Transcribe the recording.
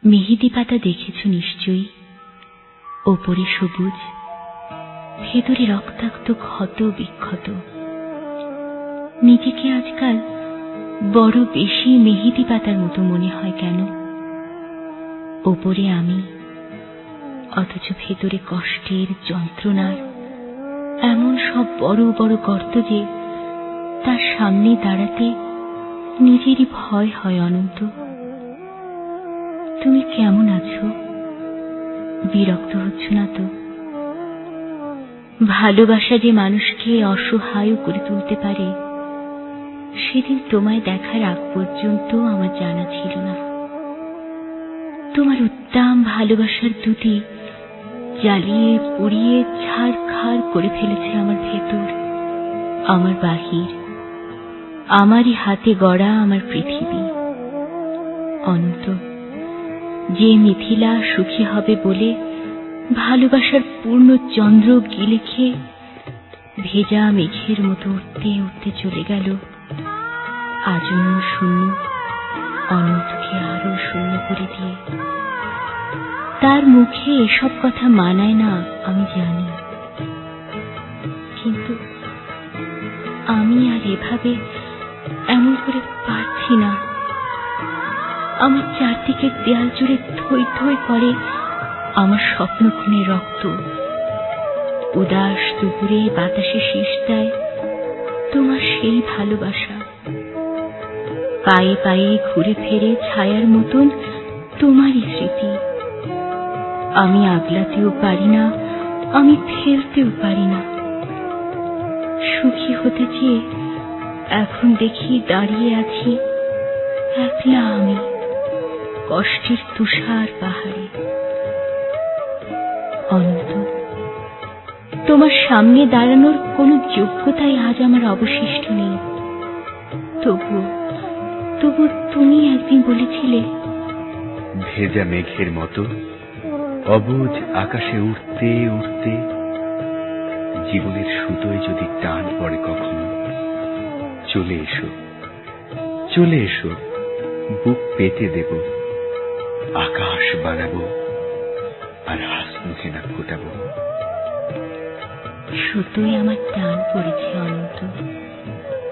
মেহেদি পাতা দেখেছ নিশ্চয়ই, ওপরে সবুজ, ভেতরে রক্তাক্ত ক্ষত বিক্ষত। নিজেকে আজকাল বড় বেশি মেহেদি পাতার মতো মনে হয় কেন? ওপরে আমি, অথচ ভেতরে কষ্টের, যন্ত্রণার এমন সব বড় বড় গর্ত যে তার সামনে দাঁড়াতে নিজেরই ভয় হয় অনন্ত। তুমি কেমন আছো? বিরক্ত হচ্ছ না তো? ভালোবাসা যে মানুষকে অসহায় করে তুলতে পারে, সেদিন তোমায় দেখার আগ পর্যন্ত আমার জানা ছিল না। তোমার উত্তম ভালোবাসার দুটি জ্বালিয়ে পুড়িয়ে ছারখার করে ফেলেছে আমার ভেতর, আমার বাহির, আমারই হাতে গড়া আমার পৃথিবী। অনন্ত, যে মিথিলা সুখী হবে বলে ভালোবাসার পূর্ণ চন্দ্র গিলে খেয়ে ভেজা মেঘের মতো উঠতে উঠতে চলে গেল, আজন্ম শূন্য অনন্তকে আরো শূন্য করে দিয়ে। তার মুখে এসব কথা মানায় না আমি জানি, কিন্তু আমি আর এভাবে এমন করে পারছি না। আমার চারদিকের দেয়াল জুড়ে থই থই করে আমার স্বপ্ন খুনের রক্ত। উদাস দুপুরে বাতাসে শীষ দেয় তোমার সেই ভালোবাসা। পায়ে পায়ে ঘুরে ফেরে ছায়ার মতন তোমারই স্মৃতি। আমি আগলাতেও পারি না, আমি ফেলতেও পারি না। সুখী হতে চেয়ে এখন দেখি দাঁড়িয়ে আছি একলা আমি কষ্টের তুষার পাহাড়ে। অনন্ত, তোমার সামনে দাঁড়ানোর কোনো যোগ্যতাই আজ আমার অবশিষ্ট নেই। তবু তুমি একদিন বলেছিলে, ভেজা মেঘের মতো অবুঝ আকাশে উঠতে উঠতে জীবনের সুতোয় যদি টান পড়ে কখনো, চলে এসো, চলে এসো, বুক পেতে দেব, আকাশ বানাবো আর হাসমুখে না ফোটাবো। সুতোয় আমার টান পড়েছে অনন্ত।